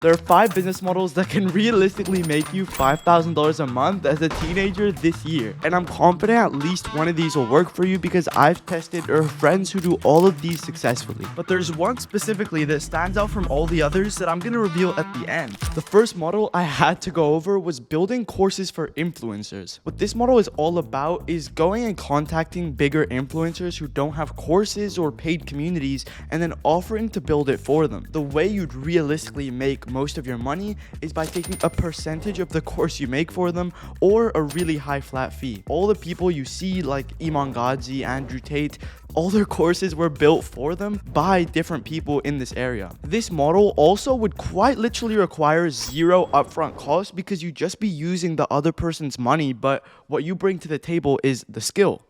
There are 5 business models that can realistically make you $5,000 a month as a teenager this year. And I'm confident at least one of these will work for you because I've tested or have friends who do all of these successfully. But there's one specifically that stands out from all the others that I'm going to reveal at the end. The first model I had to go over was building courses for influencers. What this model is all about is going and contacting bigger influencers who don't have courses or paid communities and then offering to build it for them. The way you'd realistically make most of your money is by taking a percentage of the course you make for them or a really high flat fee. All the people you see like Iman Gadzhi, Andrew Tate, all their courses were built for them by different people in this area. This model also would quite literally require zero upfront cost because you just be using the other person's money, but what you bring to the table is the skill.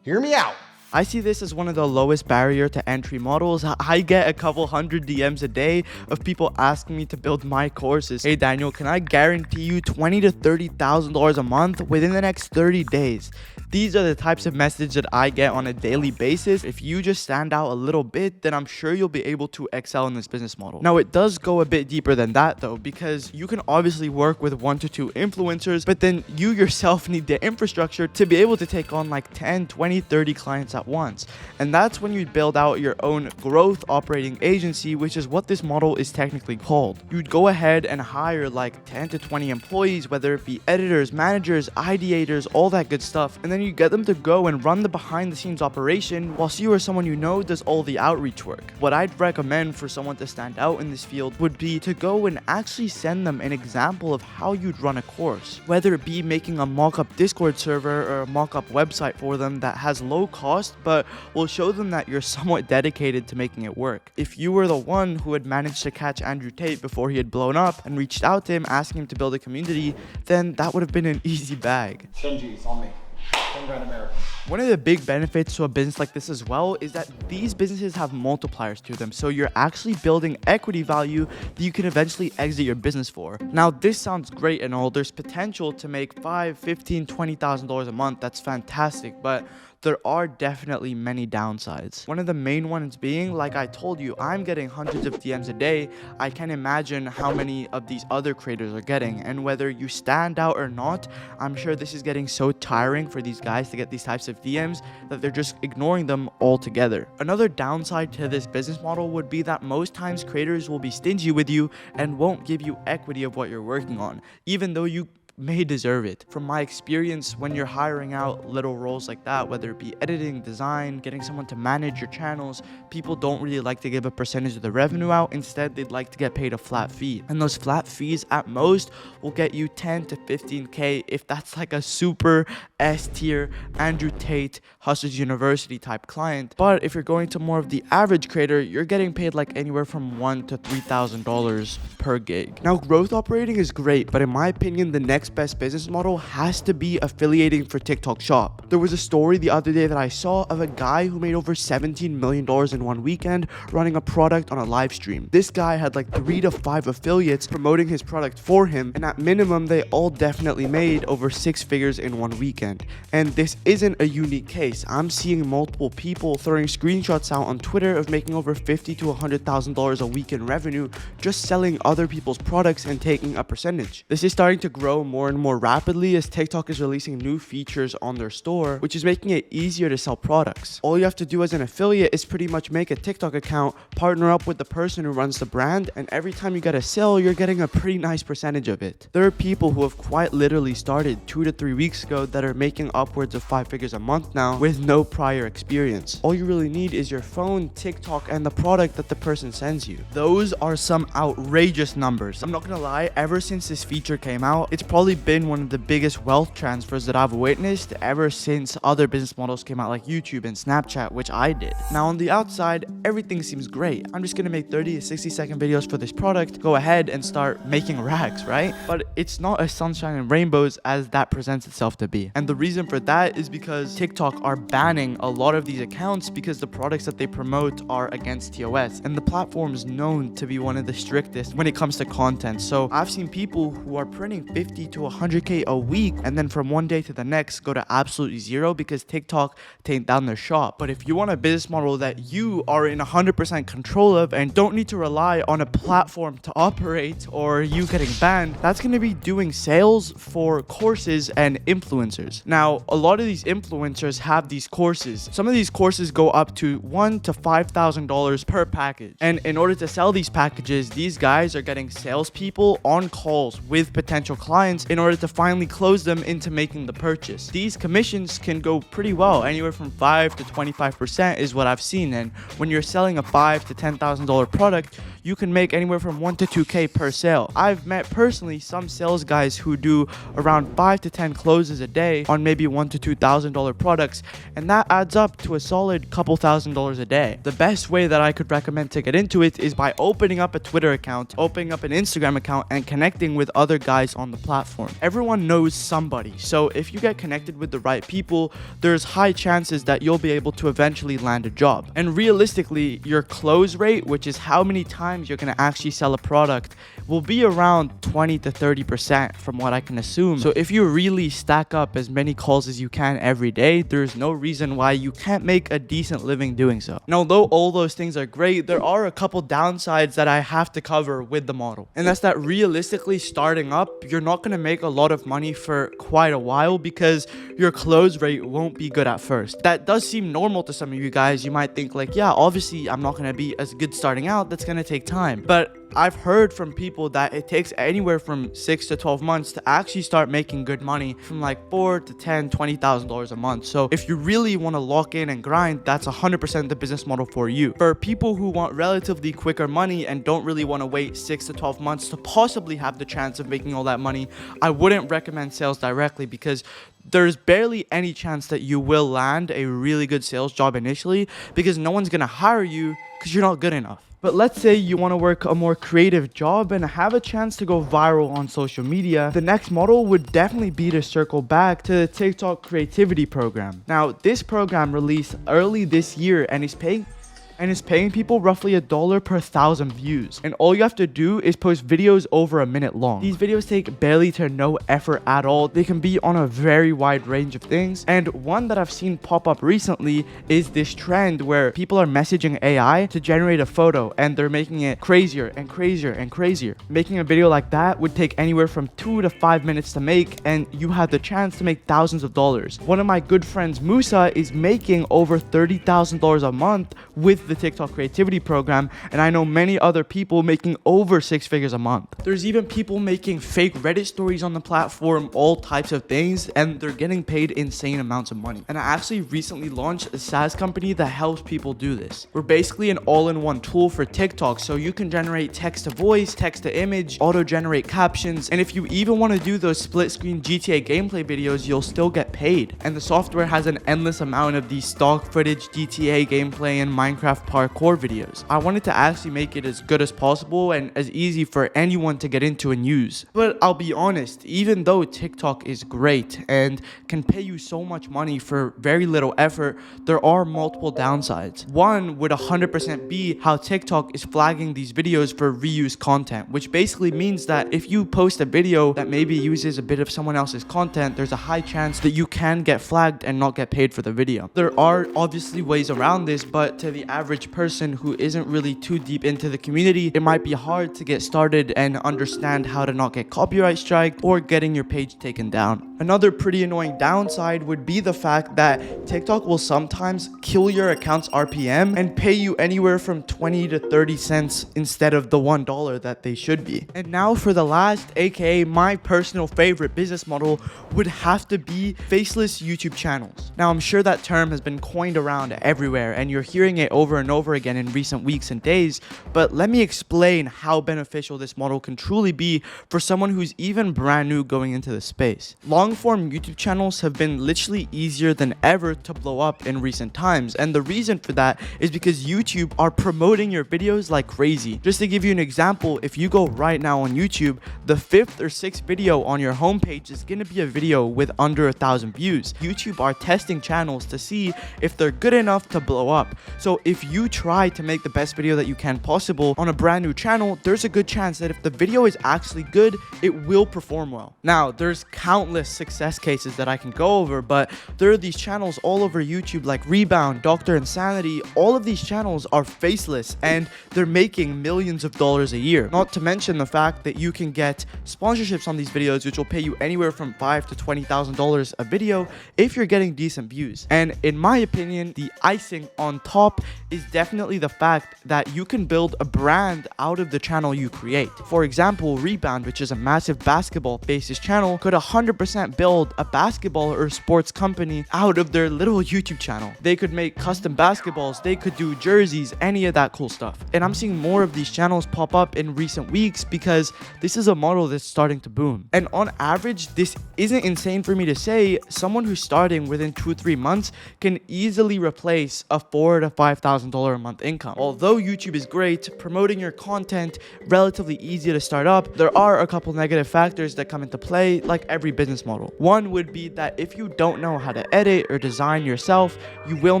Hear me out. I see this as one of the lowest barrier to entry models. I get a couple hundred DMs a day of people asking me to build my courses. Hey Daniel, can I guarantee you $20,000 to $30,000 a month within the next 30 days? These are the types of messages that I get on a daily basis. If you just stand out a little bit, then I'm sure you'll be able to excel in this business model. Now, it does go a bit deeper than that though, because you can obviously work with 1 to 2 influencers, but then you yourself need the infrastructure to be able to take on like 10, 20, 30 clients at once. And that's when you build out your own growth operating agency, which is what this model is technically called. You'd go ahead and hire like 10 to 20 employees, whether it be editors, managers, ideators, all that good stuff. And then you get them to go and run the behind the scenes operation whilst you or someone you know does all the outreach work. What I'd recommend for someone to stand out in this field would be to go and actually send them an example of how you'd run a course, whether it be making a mock-up Discord server or a mock-up website for them that has low cost but will show them that you're somewhat dedicated to making it work. If you were the one who had managed to catch Andrew Tate before he had blown up and reached out to him asking him to build a community, then that would have been an easy bag. 10 G's on me. 10 grand American. One of the big benefits to a business like this as well is that these businesses have multipliers to them, so you're actually building equity value that you can eventually exit your business for. Now, this sounds great and all. There's potential to make $5,000, $15,000, $20,000 a month. That's fantastic, but there are definitely many downsides. One of the main ones being, like I told you, I'm getting hundreds of DMs a day. I can't imagine how many of these other creators are getting, and whether you stand out or not, I'm sure this is getting so tiring for these guys to get these types of DMs that they're just ignoring them altogether. Another downside to this business model would be that most times creators will be stingy with you and won't give you equity of what you're working on, even though you may deserve it. From my experience, when you're hiring out little roles like that, whether it be editing, design, getting someone to manage your channels, people don't really like to give a percentage of the revenue out. Instead, they'd like to get paid a flat fee. And those flat fees at most will get you 10 to 15K if that's like a super S tier Andrew Tate, Hustlers University type client. But if you're going to more of the average creator, you're getting paid like anywhere from $1,000 to $3,000 per gig. Now, growth operating is great, but in my opinion, the next best business model has to be affiliating for TikTok Shop. There was a story the other day that I saw of a guy who made over $17 million in one weekend running a product on a live stream. This guy had like 3 to 5 affiliates promoting his product for him, and at minimum they all definitely made over 6 figures in one weekend. And this isn't a unique case. I'm seeing multiple people throwing screenshots out on Twitter of making over $50,000 to $100,000 a week in revenue just selling other people's products and taking a percentage. This is starting to grow more and more rapidly as TikTok is releasing new features on their store, which is making it easier to sell products. All you have to do as an affiliate is pretty much make a TikTok account, partner up with the person who runs the brand, and every time you get a sale, you're getting a pretty nice percentage of it. There are people who have quite literally started 2 to 3 weeks ago that are making upwards of 5 figures a month now with no prior experience. All you really need is your phone, TikTok, and the product that the person sends you. Those are some outrageous numbers. I'm not gonna lie, ever since this feature came out, it's probably been one of the biggest wealth transfers that I've witnessed ever since other business models came out like YouTube and Snapchat, which I did. Now on the outside, everything seems great. I'm just gonna make 30 to 60-second videos for this product, go ahead and start making racks, right? But it's not as sunshine and rainbows as that presents itself to be. And the reason for that is because TikTok are banning a lot of these accounts because the products that they promote are against TOS, and the platform is known to be one of the strictest when it comes to content. So I've seen people who are printing 50 to 100k a week and then from one day to the next go to absolutely zero because TikTok taken down their shop. But if you want a business model that you are in 100% control of and don't need to rely on a platform to operate or you getting banned, that's going to be doing sales for courses and influencers. Now, a lot of these influencers have these courses. Some of these courses go up to $1,000 to $5,000 per package. And in order to sell these packages, these guys are getting salespeople on calls with potential clients in order to finally close them into making the purchase. These commissions can go pretty well, anywhere from 5 to 25% is what I've seen. And when you're selling a $5,000 to $10,000 product, you can make anywhere from 1 to 2k per sale. I've met personally some sales guys who do around 5 to 10 closes a day on maybe $1,000 to $2,000 products, and that adds up to a solid couple $1,000s a day. The best way that I could recommend to get into it is by opening up a Twitter account, opening up an Instagram account, and connecting with other guys on the platform. Everyone knows somebody, so if you get connected with the right people, there's high chances that you'll be able to eventually land a job. And realistically, your close rate, which is how many times you're going to actually sell a product, will be around 20 to 30% from what I can assume. So if you really stack up as many calls as you can every day, there's no reason why you can't make a decent living doing so. And although all those things are great, there are a couple downsides that I have to cover with the model. And that's that realistically starting up, you're not going to make a lot of money for quite a while because your close rate won't be good at first. That does seem normal to some of you guys. You might think like, yeah, obviously I'm not going to be as good starting out. That's going to take time. But I've heard from people that it takes anywhere from 6 to 12 months to actually start making good money, from like $4,000 to $10,000, $20,000 a month. So if you really want to lock in and grind, that's 100% the business model for you. For people who want relatively quicker money and don't really want to wait 6 to 12 months to possibly have the chance of making all that money, I wouldn't recommend sales directly because there's barely any chance that you will land a really good sales job initially because no one's going to hire you because you're not good enough. But let's say you want to work a more creative job and have a chance to go viral on social media. The next model would definitely be to circle back to the TikTok creativity program. Now, this program released early this year and is paying people roughly $1 per 1,000 views. And all you have to do is post videos over a minute long. These videos take barely to no effort at all. They can be on a very wide range of things. And one that I've seen pop up recently is this trend where people are messaging AI to generate a photo and they're making it crazier and crazier and crazier. Making a video like that would take anywhere from 2 to 5 minutes to make, and you have the chance to make thousands of dollars. One of my good friends, Musa, is making over $30,000 a month with the TikTok creativity program, and I know many other people making over 6 figures a month. There's even people making fake Reddit stories on the platform, all types of things, and they're getting paid insane amounts of money. And I actually recently launched a SaaS company that helps people do this. We're basically an all-in-one tool for TikTok, so you can generate text to voice, text to image, auto-generate captions, and if you even want to do those split-screen GTA gameplay videos, you'll still get paid. And the software has an endless amount of these stock footage, GTA gameplay, and Minecraft parkour videos. I wanted to actually make it as good as possible and as easy for anyone to get into and use. But I'll be honest, even though TikTok is great and can pay you so much money for very little effort, there are multiple downsides. One would 100% be how TikTok is flagging these videos for reuse content, which basically means that if you post a video that maybe uses a bit of someone else's content, there's a high chance that you can get flagged and not get paid for the video. There are obviously ways around this, but to the average person who isn't really too deep into the community, it might be hard to get started and understand how to not get copyright striked or getting your page taken down. Another pretty annoying downside would be the fact that TikTok will sometimes kill your account's RPM and pay you anywhere from 20 to 30 cents instead of the $1 that they should be. And now for the last, aka my personal favorite business model, would have to be faceless YouTube channels. Now I'm sure that term has been coined around everywhere and you're hearing it over over and over again in recent weeks and days, but let me explain how beneficial this model can truly be for someone who's even brand new going into the space. Long-form YouTube channels have been literally easier than ever to blow up in recent times, and the reason for that is because YouTube are promoting your videos like crazy. Just to give you an example, if you go right now on YouTube, the 5th or 6th video on your homepage is going to be a video with under 1,000 views. YouTube are testing channels to see if they're good enough to blow up. So if you try to make the best video that you can possible on a brand new channel, there's a good chance that if the video is actually good, it will perform well. Now, there's countless success cases that I can go over, but there are these channels all over YouTube like Rebound, Dr. Insanity. All of these channels are faceless and they're making millions of dollars a year. Not to mention the fact that you can get sponsorships on these videos, which will pay you anywhere from $5,000 to $20,000 a video if you're getting decent views. And in my opinion, the icing on top is definitely the fact that you can build a brand out of the channel you create. For example, Rebound, which is a massive basketball basis channel, could 100% build a basketball or sports company out of their little YouTube channel. They could make custom basketballs, they could do jerseys, any of that cool stuff. And I'm seeing more of these channels pop up in recent weeks because this is a model that's starting to boom. And on average, this isn't insane for me to say. Someone who's starting within 2-3 months can easily replace a $4,000 to $5,000 a month income. Although YouTube is great, promoting your content relatively easy to start up, there are a couple negative factors that come into play like every business model. One would be that if you don't know how to edit or design yourself, you will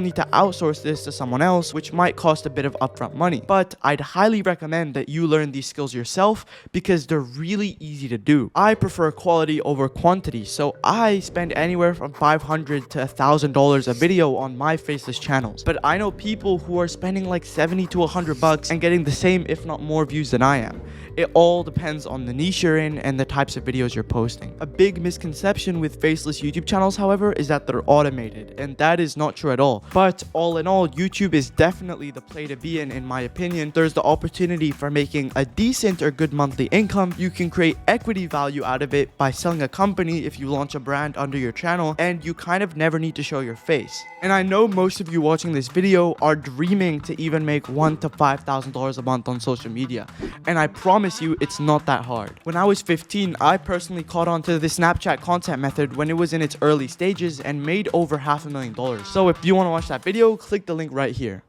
need to outsource this to someone else, which might cost a bit of upfront money. But I'd highly recommend that you learn these skills yourself because they're really easy to do. I prefer quality over quantity, so I spend anywhere from $500 to $1,000 a video on my faceless channels. But I know people who are spending like $70 to $100 and getting the same, if not more, views than I am. It all depends on the niche you're in and the types of videos you're posting. A big misconception with faceless YouTube channels, however, is that they're automated, and that is not true at all. But all in all, YouTube is definitely the play to be in my opinion. There's the opportunity for making a decent or good monthly income. You can create equity value out of it by selling a company if you launch a brand under your channel, and you kind of never need to show your face. And I know most of you watching this video are dreaming to even make $1,000 to $5,000 a month on social media, and I promise you it's not that hard. When I was 15, I personally caught on to the Snapchat content method when it was in its early stages and made over $500,000. So if you want to watch that video, click the link right here.